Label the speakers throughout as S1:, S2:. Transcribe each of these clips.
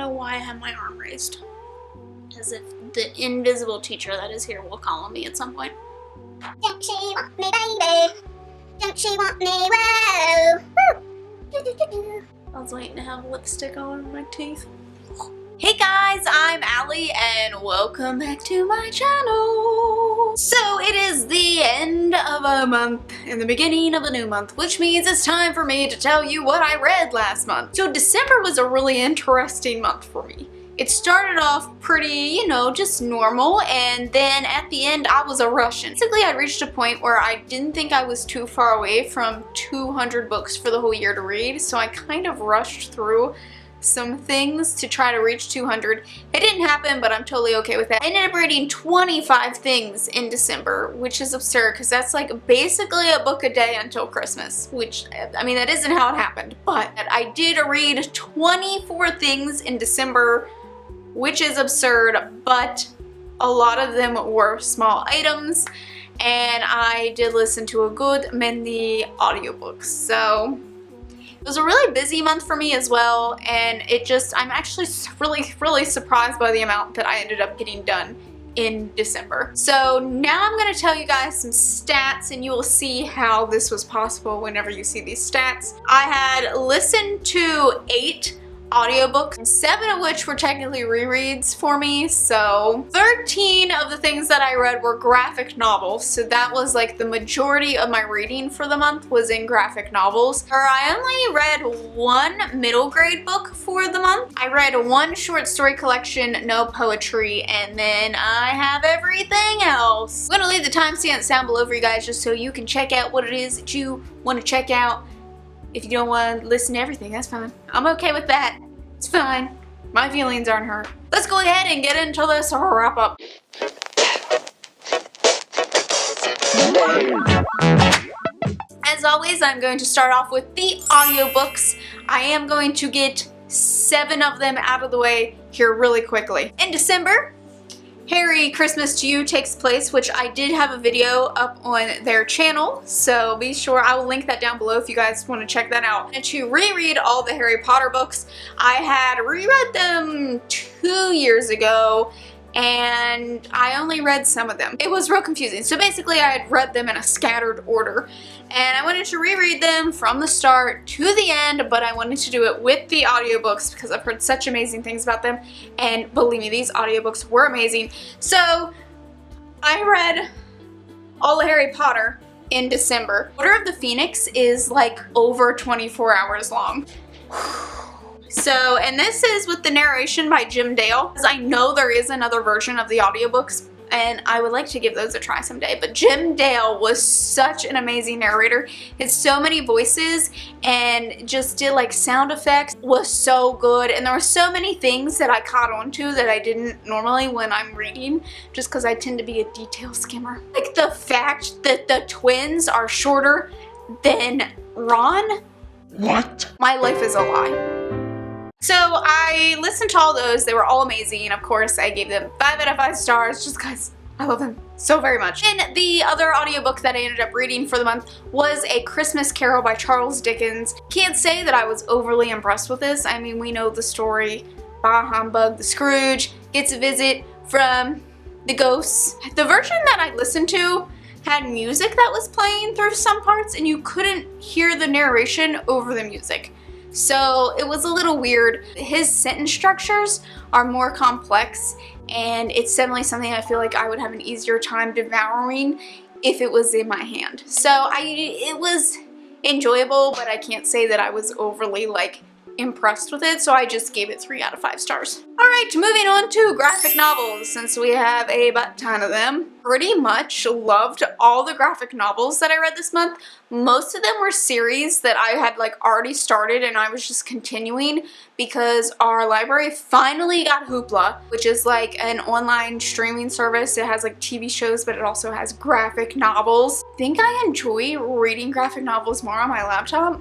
S1: know why I have my arm raised. As if the invisible teacher that is here will call on me at some point.
S2: Don't she want me, baby? Don't she want me? Whoa! Woo!
S1: I was waiting to have lipstick on my teeth. Hey guys, I'm Allie and welcome back to my channel. So it is the end of a month and the beginning of a new month, which means it's time for me to tell you what I read last month. So December was a really interesting month for me. It started off pretty, just normal, and then at the end I was a Russian. Basically I reached a point where I didn't think I was too far away from 200 books for the whole year to read, so I kind of rushed through some things to try to reach 200. It didn't happen, but I'm totally okay with that. I ended up reading 25 things in December, which is absurd because that's like basically a book a day until Christmas, which, I mean, that isn't how it happened, but I did read 24 things in December, which is absurd, but a lot of them were small items, and I did listen to a good many audiobooks, so it was a really busy month for me as well, and I'm actually really surprised by the amount that I ended up getting done in December. So now I'm going to tell you guys some stats, and you will see how this was possible whenever you see these stats. I had listened to 8 audiobooks, 7 of which were technically rereads for me, so 13 of the things that I read were graphic novels, so that was like the majority of my reading for the month was in graphic novels. I only read 1 middle grade book for the month. I read 1 short story collection, no poetry, and then I have everything else. I'm gonna leave the timestamps down below for you guys just so you can check out what it is that you want to check out. If you don't want to listen to everything, that's fine. I'm okay with that. It's fine. My feelings aren't hurt. Let's go ahead and get into this wrap up. As always, I'm going to start off with the audiobooks. I am going to get 7 of them out of the way here really quickly. In December, Harry Christmas to You takes place, which I did have a video up on their channel, so be sure, I will link that down below if you guys want to check that out. And to reread all the Harry Potter books, I had reread them 2 years ago, and I only read some of them. It was real confusing. So basically I had read them in a scattered order, and I wanted to reread them from the start to the end, but I wanted to do it with the audiobooks because I've heard such amazing things about them, and believe me, these audiobooks were amazing. So I read all of Harry Potter in December. Order of the Phoenix is like over 24 hours long. So, and this is with the narration by Jim Dale, because I know there is another version of the audiobooks, and I would like to give those a try someday. But Jim Dale was such an amazing narrator. He had so many voices and just did like sound effects, was so good. And there were so many things that I caught on to that I didn't normally when I'm reading, just because I tend to be a detail skimmer. Like the fact that the twins are shorter than Ron.
S3: What?
S1: My life is a lie. So I listened to all those. They were all amazing. Of course, I gave them 5 out of 5 stars just because I love them so very much. And the other audiobook that I ended up reading for the month was A Christmas Carol by Charles Dickens. Can't say that I was overly impressed with this. I mean, we know the story. Bah humbug, the Scrooge gets a visit from the ghosts. The version that I listened to had music that was playing through some parts, and you couldn't hear the narration over the music. So it was a little weird. His sentence structures are more complex, and it's definitely something I feel like I would have an easier time devouring if it was in my hand. So it was enjoyable, but I can't say that I was overly like impressed with it, so I just gave it 3 out of 5 stars. Alright, moving on to graphic novels, since we have a ton of them. Pretty much loved all the graphic novels that I read this month. Most of them were series that I had like already started and I was just continuing because our library finally got Hoopla, which is like an online streaming service. It has like TV shows, but it also has graphic novels. I think I enjoy reading graphic novels more on my laptop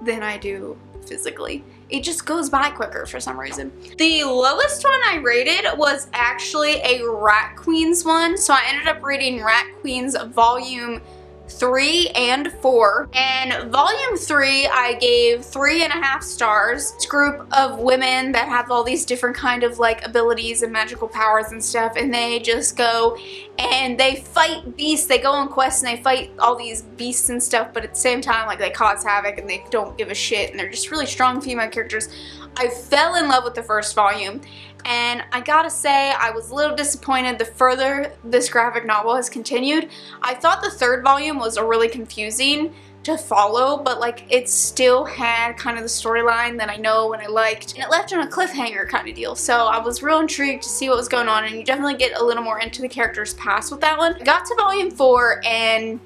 S1: than I do physically. It just goes by quicker for some reason. The lowest one I rated was actually a Rat Queens one, so I ended up reading Rat Queens volume 3 and 4, and volume 3 I gave 3.5 stars. It's a group of women that have all these different kind of like abilities and magical powers and stuff, and they just go and they fight beasts. They go on quests and they fight all these beasts and stuff, but at the same time like they cause havoc and they don't give a shit, and they're just really strong female characters. I fell in love with the first volume, and I gotta say I was a little disappointed the further this graphic novel has continued. I thought the third volume was a really confusing to follow, but like it still had kind of the storyline that I know and I liked, and it left on a cliffhanger kind of deal, so I was real intrigued to see what was going on, and you definitely get a little more into the character's past with that one. I got to volume 4 and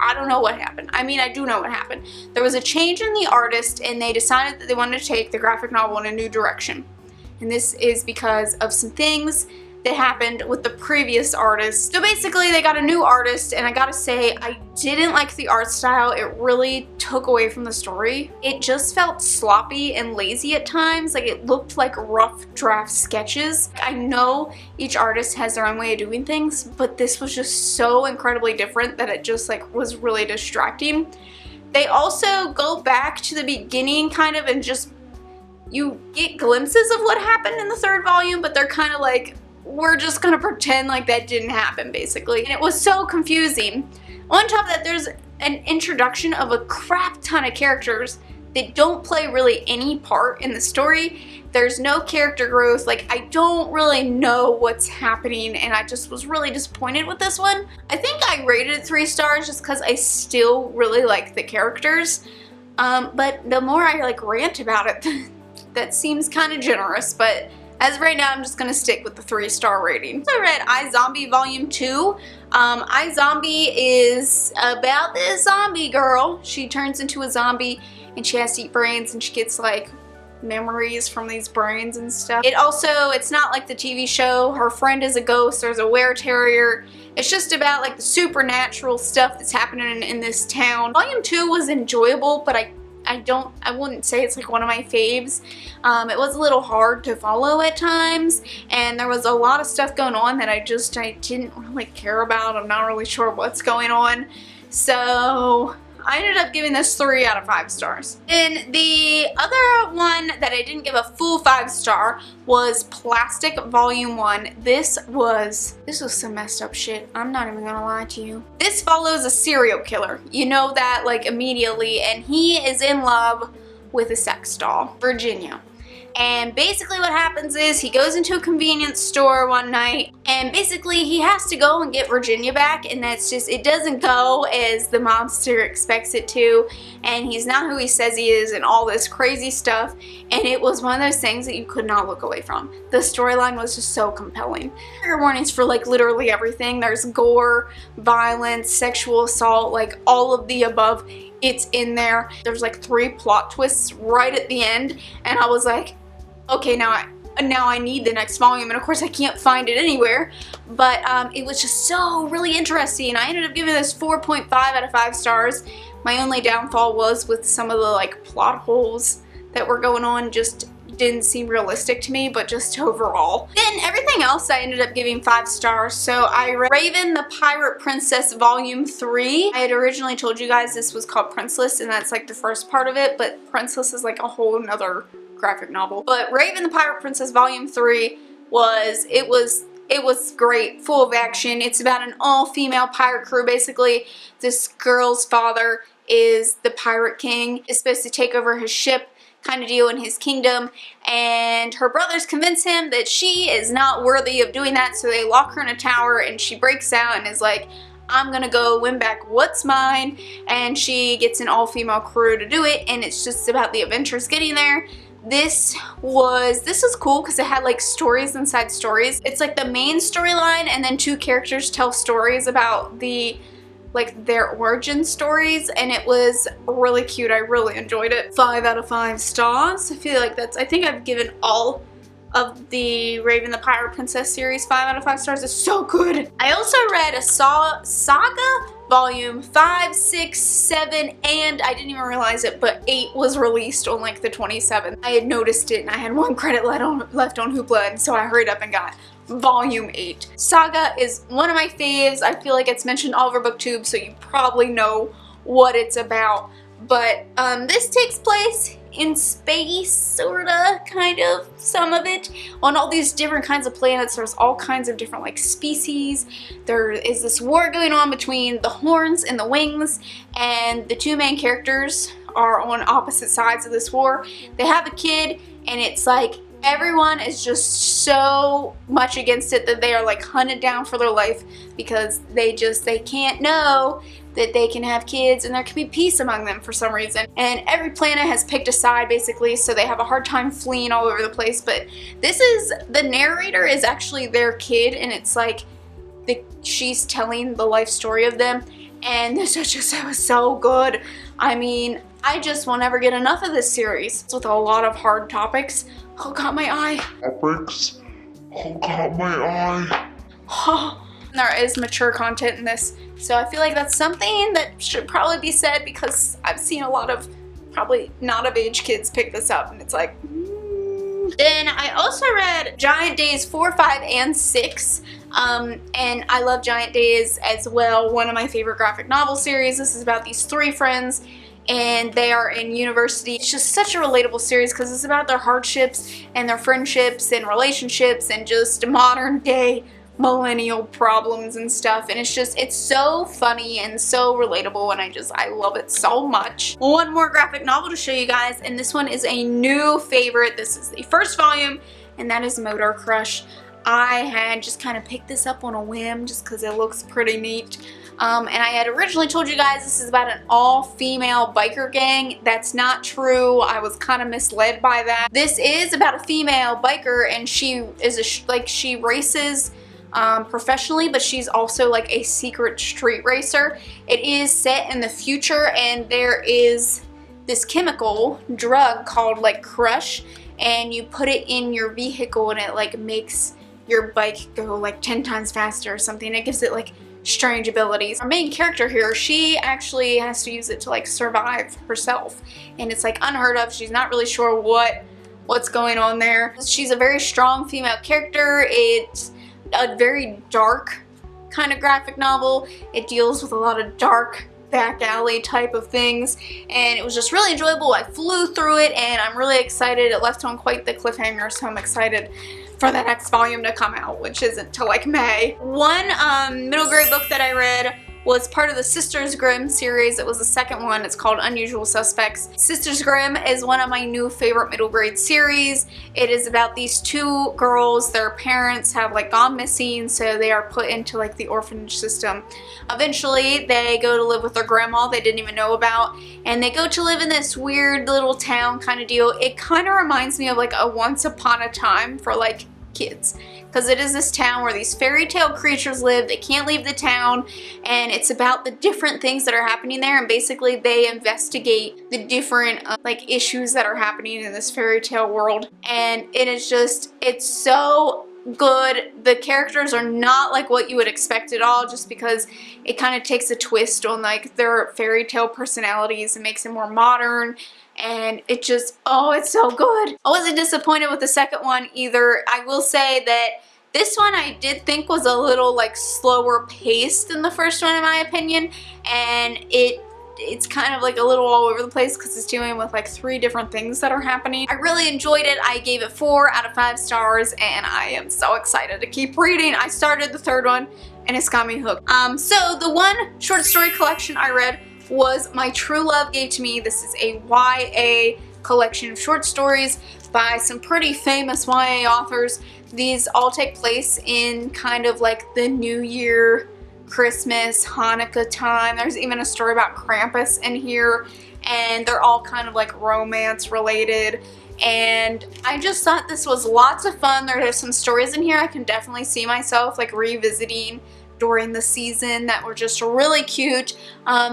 S1: I don't know what happened. I mean, I do know what happened. There was a change in the artist and they decided that they wanted to take the graphic novel in a new direction. And this is because of some things that happened with the previous artist. So basically they got a new artist, and I gotta say I didn't like the art style. It really took away from the story. It just felt sloppy and lazy at times. Like it looked like rough draft sketches. I know each artist has their own way of doing things, but this was just so incredibly different that it just like was really distracting. They also go back to the beginning kind of, and just you get glimpses of what happened in the third volume, but they're kind of like, we're just gonna pretend like that didn't happen basically. And it was so confusing. On top of that, there's an introduction of a crap ton of characters that don't play really any part in the story. There's no character growth. Like I don't really know what's happening, and I just was really disappointed with this one. I think I rated it 3 stars just because I still really like the characters. But the more I like rant about it, that seems kind of generous, but as of right now, I'm just going to stick with the 3-star rating. So I read iZombie Volume 2. iZombie is about this zombie girl. She turns into a zombie and she has to eat brains, and she gets like memories from these brains and stuff. It's not like the TV show. Her friend is a ghost. There's a were-terrier. It's just about like the supernatural stuff that's happening in this town. Volume 2 was enjoyable, but I wouldn't say it's like one of my faves. It was a little hard to follow at times, and there was a lot of stuff going on that I didn't really care about. I'm not really sure what's going on. So I ended up giving this 3 out of 5 stars. And the other one that I didn't give a full 5-star was Plastic Volume 1. This was some messed up shit. I'm not even gonna lie to you. This follows a serial killer. You know that like immediately, and he is in love with a sex doll, Virginia. And basically what happens is he goes into a convenience store one night, and basically he has to go and get Virginia back, and it doesn't go as the monster expects it to, and he's not who he says he is, and all this crazy stuff. And it was one of those things that you could not look away from. The storyline was just so compelling. Trigger warnings for like literally everything. There's gore, violence, sexual assault, like all of the above. It's in there. There's like 3 plot twists right at the end, and I was like, okay, now I need the next volume, and of course I can't find it anywhere, but it was just so really interesting. I ended up giving this 4.5 out of 5 stars. My only downfall was with some of the like plot holes that were going on, just didn't seem realistic to me, but just overall. Then everything else I ended up giving 5 stars. So I read Raven the Pirate Princess Volume 3. I had originally told you guys this was called Princeless, and that's like the first part of it, but Princeless is like a whole nother graphic novel. But Raven the Pirate Princess Volume 3 was great, full of action. It's about an all-female pirate crew. Basically, this girl's father is the pirate king, is supposed to take over his ship kind of deal in his kingdom, and her brothers convince him that she is not worthy of doing that, so they lock her in a tower, and she breaks out and is like, I'm gonna go win back what's mine, and she gets an all-female crew to do it, and it's just about the adventures getting there. This was cool because it had like stories inside stories. It's like the main storyline, and then 2 characters tell stories about their origin stories, and it was really cute. I really enjoyed it. 5 out of 5 stars. I feel like I think I've given all of the Raven the Pirate Princess series 5 out of 5 stars. It's so good. I also read a Saga Volume 5, 6, 7, and I didn't even realize it, but 8 was released on like the 27th. I had noticed it, and I had 1 credit left on Hoopla, and so I hurried up and got Volume 8. Saga is one of my faves. I feel like it's mentioned all over BookTube, so you probably know what it's about. But this takes place in space, sorta, kind of, some of it, on all these different kinds of planets. There's all kinds of different like species. There is this war going on between the horns and the wings, and the two main characters are on opposite sides of this war. They have a kid, and it's like everyone is just so much against it that they are like hunted down for their life because they can't know that they can have kids and there can be peace among them for some reason. And every planet has picked a side basically, so they have a hard time fleeing all over the place. But the narrator is actually their kid, and it's like she's telling the life story of them, and it was so good. I mean, I just will never get enough of this series. It's with a lot of hard topics. Oh, got my eye.
S3: Topics. Oh, got my eye.
S1: There is mature content in this, so I feel like that's something that should probably be said because I've seen a lot of probably not of age kids pick this up, and it's like, Then I also read Giant Days 4, 5, and 6. And I love Giant Days as well, one of my favorite graphic novel series. This is about these 3 friends, and they are in university. It's just such a relatable series because it's about their hardships and their friendships and relationships and just modern day millennial problems and stuff, and it's so funny and so relatable, and I love it so much. One more graphic novel to show you guys, and this one is a new favorite. This is the first volume, and that is Motor Crush. I had just kind of picked this up on a whim just because it looks pretty neat. And I had originally told you guys this is about an all-female biker gang. That's not true. I was kind of misled by that. This is about a female biker, and she is she races professionally, but she's also like a secret street racer. It is set in the future, and there is this chemical drug called like Crush, and you put it in your vehicle, and it like makes your bike go like 10 times faster or something. It gives it like strange abilities. Our main character here, she actually has to use it to like survive herself, and it's like unheard of. She's not really sure what's going on there. She's a very strong female character. It's a very dark kind of graphic novel. It deals with a lot of dark back alley type of things, and it was just really enjoyable. I flew through it, and I'm really excited. It left on quite the cliffhanger, so I'm excited for the next volume to come out, which isn't till like May. One middle grade book that I read was part of the Sisters Grimm series. It was the second one. It's called Unusual Suspects. Sisters Grimm is one of my new favorite middle grade series. It is about these 2 girls. Their parents have like gone missing, so they are put into like the orphanage system. Eventually they go to live with their grandma they didn't even know about, and they go to live in this weird little town kind of deal. It kind of reminds me of like a Once Upon a Time for like kids, because it is this town where these fairy tale creatures live. They can't leave the town, and it's about the different things that are happening there, and basically they investigate the different like issues that are happening in this fairy tale world. And it's so good. The characters are not like what you would expect at all, just because it kind of takes a twist on like their fairy tale personalities and makes it more modern. And it just, oh, it's so good. I wasn't disappointed with the second one either. I will say that this one I did think was a little like slower paced than the first one in my opinion, and it's kind of like a little all over the place because it's dealing with like 3 different things that are happening. I really enjoyed it. I gave it 4 out of 5 stars, and I am so excited to keep reading. I started the 3rd one, and it's got me hooked. So the one short story collection I read was My True Love Gave to Me. This is a YA collection of short stories by some pretty famous YA authors. These all take place in kind of like the New Year, Christmas, Hanukkah time. There's even a story about Krampus in here, and they're all kind of like romance related. And I just thought this was lots of fun. There are some stories in here I can definitely see myself like revisiting during the season that were just really cute.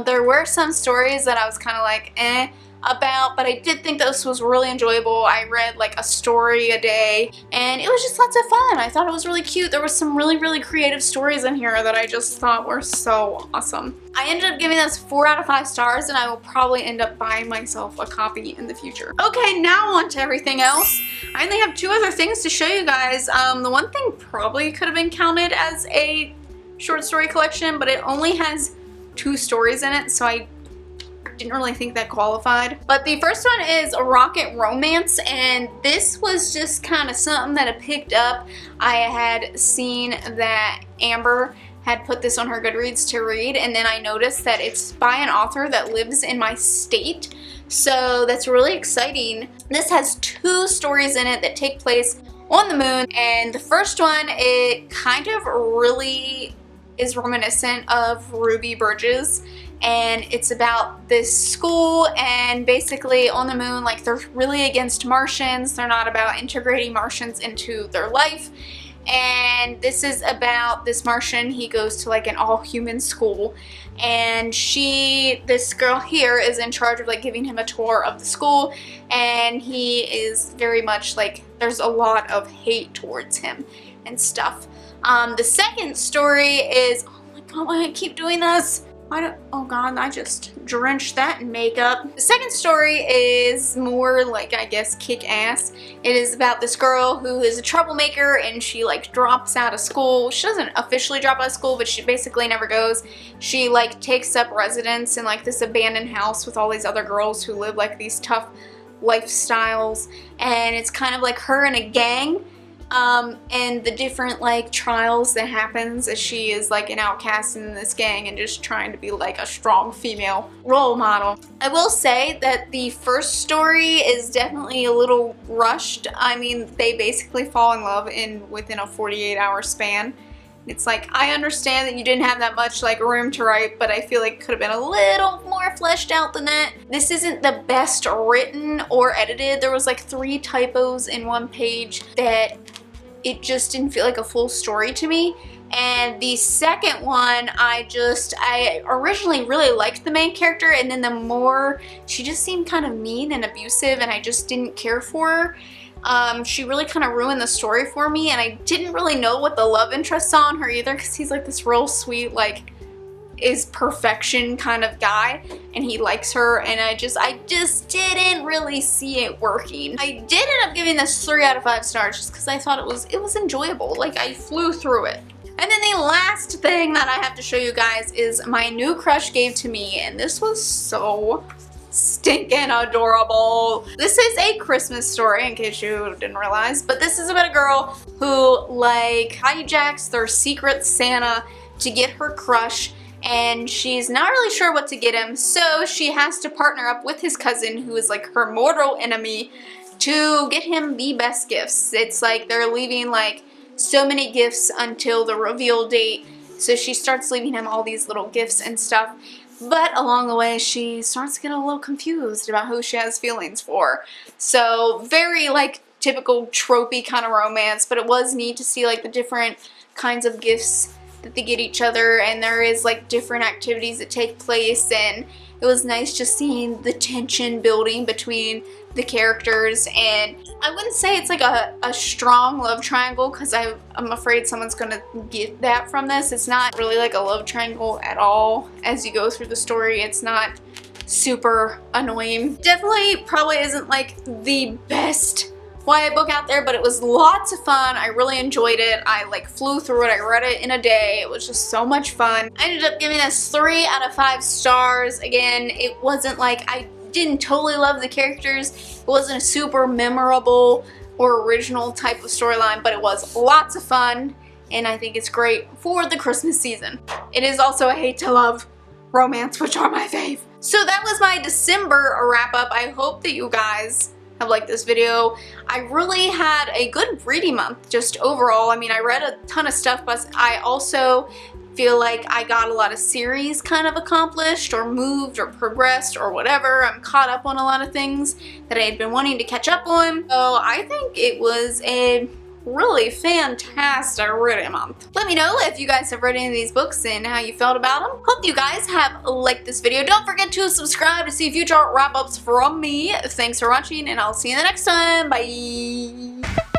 S1: There were some stories that I was kind of like, about, but I did think this was really enjoyable. I read like a story a day and it was just lots of fun. I thought it was really cute. There was some really creative stories in here that I just thought were so awesome. I ended up giving this 4 out of 5 stars, and I will probably end up buying myself a copy in the future. Okay, now on to everything else. I only have 2 other things to show you guys. The one thing probably could have been counted as a short story collection, but it only has 2 stories in it, so I didn't really think that qualified. But the first one is a Rocket Romance, and this was just kind of something that I picked up. I had seen that Amber had put this on her Goodreads to read, and then I noticed that it's by an author that lives in my state, so that's really exciting. This has 2 stories in it that take place on the moon, and the first one, it kind of really is reminiscent of Ruby Bridges, and it's about this school, and basically on the moon, like, they're really against Martians. They're not about integrating Martians into their life. And this is about this Martian. He goes to like an all-human school, and this girl here is in charge of like giving him a tour of the school, and he is very much like, there's a lot of hate towards him and stuff. The second story is, oh my god, why do I keep doing this? Oh god, I just drenched that in makeup. The second story is more like, I guess, kick-ass. It is about this girl who is a troublemaker, and she like drops out of school. She doesn't officially drop out of school, but she basically never goes. She like takes up residence in like this abandoned house with all these other girls who live like these tough lifestyles, and it's kind of like her in a gang. And the different like trials that happens as she is like an outcast in this gang and just trying to be like a strong female role model. I will say that the first story is definitely a little rushed. I mean, they basically fall in love within a 48-hour span. It's like, I understand that you didn't have that much like room to write, but I feel like it could have been a little more fleshed out than that. This isn't the best written or edited. There was like 3 typos in one page that it just didn't feel like a full story to me. And the second one, I originally really liked the main character, and then the more, she just seemed kind of mean and abusive, and I just didn't care for her. She really kind of ruined the story for me, and I didn't really know what the love interest saw in her either, because he's like this real sweet, like, is perfection kind of guy, and he likes her, and I just didn't really see it working. I did end up giving this 3 out of 5 stars just because I thought it was enjoyable. Like, I flew through it. And then the last thing that I have to show you guys is my new crush gave to me, and this was so stinking adorable. This is a Christmas story, in case you didn't realize, but this is about a girl who like hijacks their secret Santa to get her crush, and she's not really sure what to get him, so she has to partner up with his cousin, who is like her mortal enemy, to get him the best gifts. It's like they're leaving like so many gifts until the reveal date, so she starts leaving him all these little gifts and stuff, but along the way she starts to get a little confused about who she has feelings for. So very like typical tropey kind of romance, but it was neat to see like the different kinds of gifts that they get each other, and there is like different activities that take place, and it was nice just seeing the tension building between the characters. And I wouldn't say it's like a strong love triangle, because I'm afraid someone's gonna get that from this. It's not really like a love triangle at all as you go through the story. It's not super annoying. Definitely probably isn't like the best YA book out there, but it was lots of fun. I really enjoyed it. I like flew through it. I read it in a day. It was just so much fun. I ended up giving this 3 out of 5 stars. Again, it wasn't like, I didn't totally love the characters. It wasn't a super memorable or original type of storyline, but it was lots of fun, and I think it's great for the Christmas season. It is also a hate to love romance, which are my fave. So that was my December wrap up. I hope that you guys have liked this video. I really had a good reading month just overall. I mean, I read a ton of stuff, but I also feel like I got a lot of series kind of accomplished or moved or progressed or whatever. I'm caught up on a lot of things that I had been wanting to catch up on. So I think it was a really fantastic reading month. Let me know if you guys have read any of these books and how you felt about them. Hope you guys have liked this video. Don't forget to subscribe to see future wrap-ups from me. Thanks for watching, and I'll see you the next time. Bye!